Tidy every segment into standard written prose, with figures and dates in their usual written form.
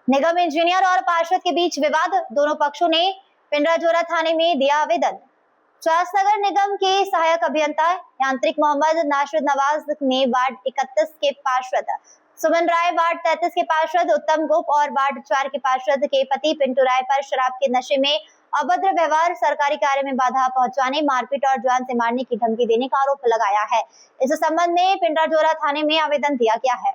निगम engineer और पार्षद के बीच विवाद, दोनों पक्षों ने पिंडराजोरा थाने में दिया आवेदन। चासनगर निगम के सहायक अभियंता यांत्रिक मोहम्मद नाशिद नवाज ने वार्ड 31 के पार्षद सुमन राय, वार्ड 33 के पार्षद उत्तम गोप और वार्ड 4 के पार्षद के पति पिंटू राय पर शराब के नशे में अभद्र व्यवहार, सरकारी कार्य में बाधा पहुंचाने, मारपीट और जान से मारने की धमकी देने का आरोप लगाया है। इस संबंध में पिंडराजोरा थाने में आवेदन दिया गया है।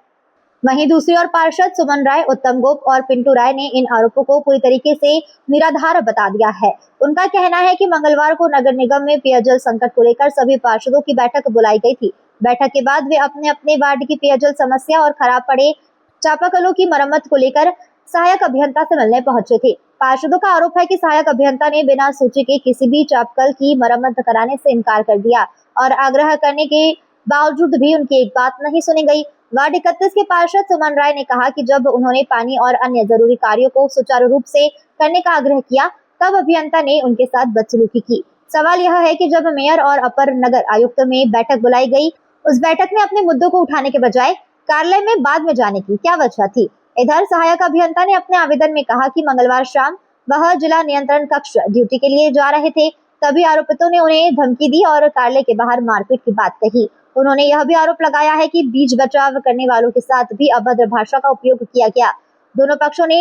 वहीं दूसरी ओर पार्षद सुमन राय, उत्तम गोप और पिंटू राय ने इन आरोपों को पूरी तरीके से निराधार बता दिया है। उनका कहना है कि मंगलवार को नगर निगम में पेयजल संकट को लेकर सभी पार्षदों की बैठक बुलाई गई थी। बैठक के बाद वे अपने अपने वार्ड की पेयजल समस्या और खराब पड़े चापाकलों की मरम्मत को लेकर सहायक अभियंता से मिलने पहुंचे थे। पार्षदों का आरोप है कि सहायक अभियंता ने बिना सूची के किसी भी चापाकल की मरम्मत कराने से इनकार कर दिया और आग्रह करने के बावजूद भी उनकी एक बात नहीं सुनी गई। वार्ड 31 के पार्षद सुमन राय ने कहा कि जब उन्होंने पानी और अन्य जरूरी कार्यों को सुचारू रूप से करने का आग्रह किया, तब अभियंता ने उनके साथ बदसलूकी की। सवाल यह है कि जब मेयर और अपर नगर आयुक्त में बैठक बुलाई गई, उस बैठक में अपने मुद्दों को उठाने के बजाय कार्यालय में बाद में जाने की क्या वजह थी? इधर सहायक अभियंता ने अपने आवेदन में कहा कि मंगलवार शाम वह जिला नियंत्रण कक्ष ड्यूटी के लिए जा रहे थे, तभी आरोपितों ने उन्हें धमकी दी और कार्यालय के बाहर मारपीट की बात कही। उन्होंने यह भी आरोप लगाया है कि बीच बचाव करने वालों के साथ भी अभद्र भाषा का उपयोग किया गया। दोनों पक्षों ने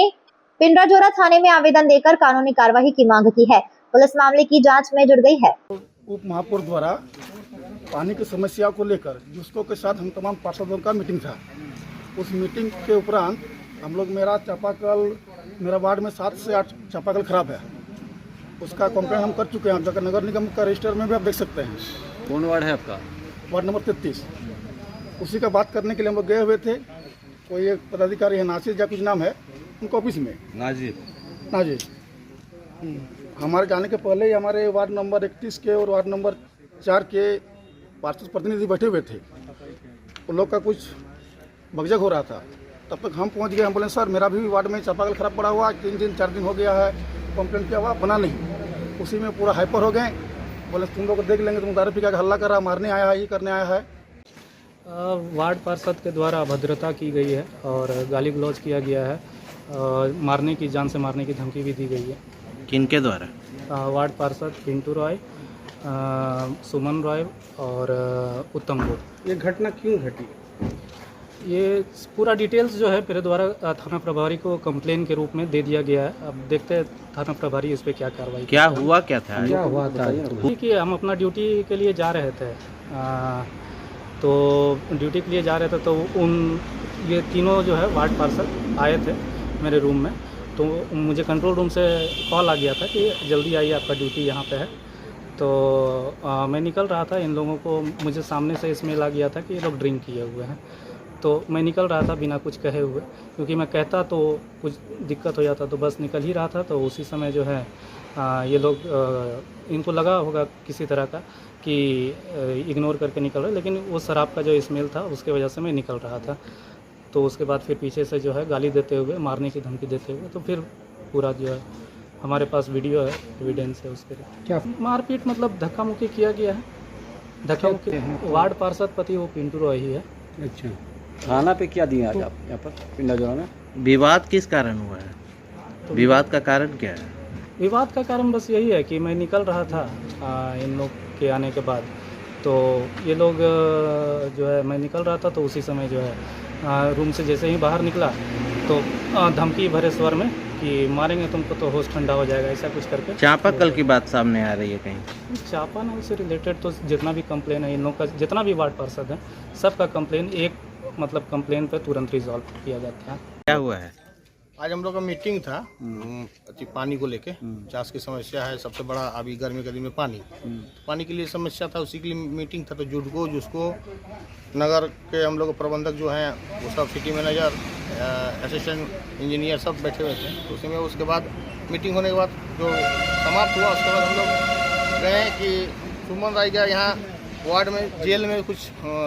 पिंडराजोरा थाने में आवेदन देकर कानूनी कार्रवाई की मांग की है। पुलिस मामले की जांच में जुट गई है। उप महापौर द्वारा पानी की समस्या को लेकर जिसको के साथ हम तमाम पार्षदों का मीटिंग था, उस मीटिंग के उपरांत हम लोग मेरा वार्ड में 7 से 8 चापाकल खराब है, उसका कंप्लेंट हम कर चुके हैं। जगह नगर निगम का रजिस्टर में भी आप देख सकते हैं। कौन वार्ड है आपका? Ward number 33। उसी का बात करने के लिए हम लोग गए हुए थे। कोई एक पदाधिकारी है, नासिर या कुछ नाम है, उनके ऑफिस में। नाजिर हमारे जाने के पहले ही हमारे वार्ड नंबर 31 के और वार्ड नंबर 4 के पार्षद प्रतिनिधि बैठे हुए थे। उन लोग का कुछ भगजग हो रहा था। तब तक हम पहुंच गए। हम बोले सर मेरा भी वार्ड में चापाकल खराब पड़ा हुआ, 3 दिन 4 दिन हो गया है, कंप्लेंट किया हुआ, बना नहीं। उसी में पूरा हाइपर हो गए। बोले तुम लोग देख लेंगे, तुम दारू पी के हल्ला कर रहा, मारने आया है, ये करने आया है। वार्ड पार्षद के द्वारा अभद्रता की गई है और गाली गलौज किया गया है और मारने की, जान से मारने की धमकी भी दी गई है। किनके द्वारा? वार्ड पार्षद पिंटू राय, सुमन राय और उत्तम गोप। ये घटना क्यों घटी? ये पूरा डिटेल्स जो है मेरे द्वारा थाना प्रभारी को कंप्लेन के रूप में दे दिया गया है। अब देखते हैं थाना प्रभारी इस पे क्या कार्रवाई। क्या हुआ क्या था? कि हम अपना ड्यूटी के लिए जा रहे थे, तो ड्यूटी के लिए जा रहे थे तो ये तीनों जो है वार्ड पार्षद आए थे मेरे रूम में। तो मुझे कंट्रोल रूम से कॉल आ गया था कि जल्दी आइए, आपका ड्यूटी यहाँ पे है। तो मैं निकल रहा था, इन लोगों को मुझे सामने से स्मेल आ गया था कि ये लोग ड्रिंक किए हुए हैं। तो मैं निकल रहा था बिना कुछ कहे हुए, क्योंकि मैं कहता तो कुछ दिक्कत हो जाता, तो बस निकल ही रहा था। तो उसी समय जो है ये लोग, इनको लगा होगा किसी तरह का कि इग्नोर करके निकल रहे, लेकिन वो शराब का जो स्मेल था उसके वजह से मैं निकल रहा था। तो उसके बाद फिर पीछे से जो है गाली देते हुए, मारने की धमकी देते हुए, तो फिर पूरा जो है हमारे पास वीडियो है, एविडेंस है उसके लिए। क्या मारपीट मतलब धक्का मुक्की किया गया है। धक्का मुक्की वार्ड पार्षद पति वो पिंटू रॉय ही है। अच्छा, थाना पे क्या दिया आज आप यहाँ पर पिंडराजोरा में? विवाद किस कारण हुआ है? तो विवाद का कारण क्या है? विवाद का कारण बस यही है कि मैं निकल रहा था इन लोग के आने के बाद। तो ये लोग जो है, मैं निकल रहा था तो उसी समय जो है रूम से जैसे ही बाहर निकला तो धमकी भरे स्वर में कि मारेंगे तुमको तो होश ठंडा हो जाएगा, ऐसा कुछ करके। चापाकल की बात सामने आ रही है कहीं? चापाकल से रिलेटेड तो जितना भी कंप्लेन है इन लोग का, जितना भी वार्ड पार्षद है, सबका कंप्लेन एक मतलब कंप्लेन पे तुरंत रिजॉल्व किया जाता है। क्या हुआ है? आज हम लोग का मीटिंग था पानी को लेके। चास की समस्या है, सबसे बड़ा अभी गर्मी के दिन में पानी के लिए समस्या था, उसी के लिए मीटिंग था। तो जुटको जिसको नगर के हम लोग प्रबंधक जो हैं वो सब, सिटी मैनेजर, असिस्टेंट इंजीनियर सब बैठे हुए थे। तो उसी में उसके बाद मीटिंग होने के बाद जो समाप्त हुआ, उसके बाद हम लोग गए कि सुमन राय का यहाँ वार्ड में जेल में कुछ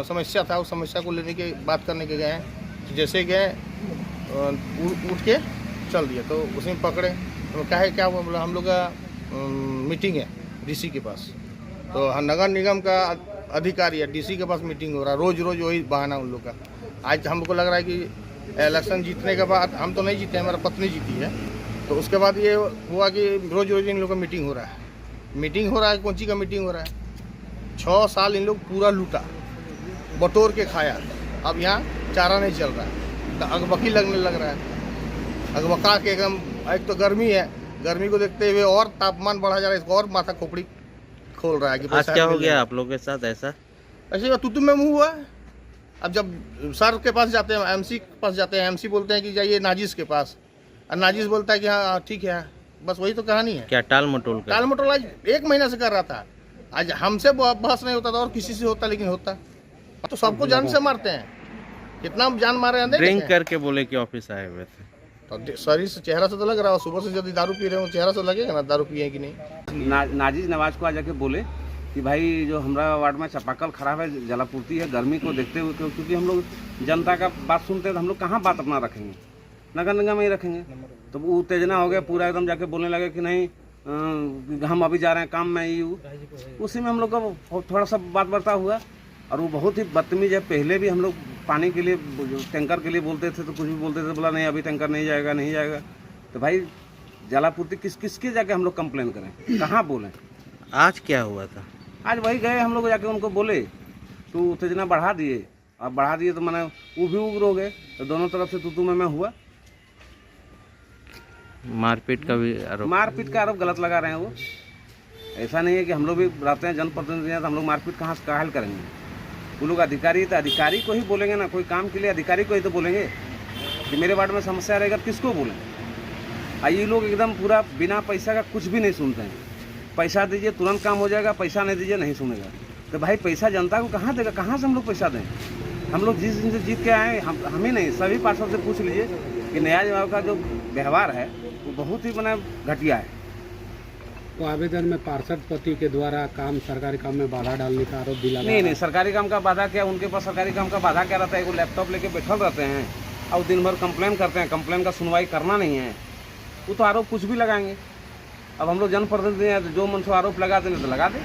समस्या था, उस समस्या को लेने के बात करने के गए। जैसे गए उठ के चल दिया, तो उसमें पकड़े। तो क्या हुआ? बोला हम लोग का मीटिंग है डीसी के पास। तो नगर निगम का अधिकारी है, डीसी के पास मीटिंग हो रहा है। रोज वही बहाना उन लोग का। आज हमको लग रहा है कि इलेक्शन जीतने के बाद हम तो नहीं जीते, हमारा पत्नी जीती है, तो उसके बाद ये हुआ कि रोज रोज इन लोगों का मीटिंग हो रहा है। मीटिंग हो रहा है, कौन सी का मीटिंग हो रहा है? 6 साल इन लोग पूरा लूटा, बटोर के खाया। अब यहाँ चारा नहीं चल रहा है, तो अगबकी लगने लग रहा है। अगबका के एकदम, एक तो गर्मी है, गर्मी को देखते हुए और तापमान बढ़ा जा रहा है, इसको और माथा खोपड़ी खोल रहा है कि आज क्या हो गया आप लोगों के साथ ऐसा? ऐसे तुतु में मुँह हुआ है। अब जब सर के पास जाते हैं, एमसी के पास जाते हैं, एमसी बोलते हैं कि जाइए नाजिस के पास, और नाजिस बोलता है कि हाँ ठीक है, बस वही तो कहानी है। क्या टाल मटोल कर? टाल मटोल आज 1 महीना से कर रहा था। आज हमसे बहस नहीं होता था और किसी से होता, लेकिन होता तो सबको जान से मारते हैं। कितना जान मारे हैं, ड्रिंक करके बोले कि ऑफिस आए हुए थे। तो शरीर से, चेहरा से तो लग रहा है, सुबह से यदि दारू पी रहे हो चेहरा से लगेगा ना दारू पिए कि नहीं। नाजिज नवाज को आ जाके बोले कि भाई जो हमारा वार्ड में चापाकल खराब है, जलापूर्ति है, गर्मी को देखते हुए, क्योंकि हम लोग जनता का बात सुनते हैं तो हम लोग कहाँ बात अपना रखेंगे, नगर निगम में ही रखेंगे। तो वो उत्तेजना हो गया, पूरा एकदम जाके बोलने लगे कि नहीं हम अभी जा रहे हैं काम में, ये उसी में हम लोग का थोड़ा सा बात बर्ता हुआ। और वो बहुत ही बदतमीज है। पहले भी हम लोग पानी के लिए, टैंकर के लिए बोलते थे तो कुछ भी बोलते थे, बोला नहीं अभी टैंकर नहीं जाएगा, नहीं जाएगा। तो भाई जलापूर्ति किसके जाके हम लोग कंप्लेन करें, कहाँ बोलें? आज क्या हुआ था? आज वही गए हम लोग जाके उनको बोले तो उत्तेजना बढ़ा दिए। अब बढ़ा दिए तो मैंने वो भी उग्र हो गए, तो दोनों तरफ से तू मैं हुआ। मारपीट का भी आरोप? मारपीट का आरोप गलत लगा रहे हैं वो। ऐसा नहीं है कि हम लोग भी रहते हैं जनप्रतिनिधि हैं तो हम लोग मारपीट कहाँ से हल करेंगे? वो लोग अधिकारी, तो अधिकारी को ही बोलेंगे ना, कोई काम के लिए अधिकारी को ही तो बोलेंगे कि मेरे वार्ड में समस्या रहेगा, किसको बोलें? ये लोग एकदम पूरा बिना पैसा का कुछ भी नहीं सुनते हैं। पैसा दीजिए तुरंत काम हो जाएगा, पैसा नहीं दीजिए नहीं सुनेगा। तो भाई पैसा जनता को कहाँ देगा, कहाँ से हम लोग पैसा दें? हम लोग जिस दिन से जीत के आए, हम ही नहीं, सभी पार्षद से पूछ लीजिए कि न्याय विभाग का जो व्यवहार है वो बहुत ही घटिया है। तो आवेदन में पार्षद पति के द्वारा सरकारी काम में बाधा डालने का आरोप भी लगा। नहीं, सरकारी काम का बाधा क्या, उनके पास सरकारी काम का बाधा क्या रहता है? वो लैपटॉप लेके बैठल रहते हैं और दिन भर कंप्लेन करते हैं, कंप्लेन का सुनवाई करना नहीं है। वो तो आरोप कुछ भी लगाएंगे। अब हम लोग जनप्रतिनिधि हैं तो जो मन से आरोप लगा देंगे तो लगा दें।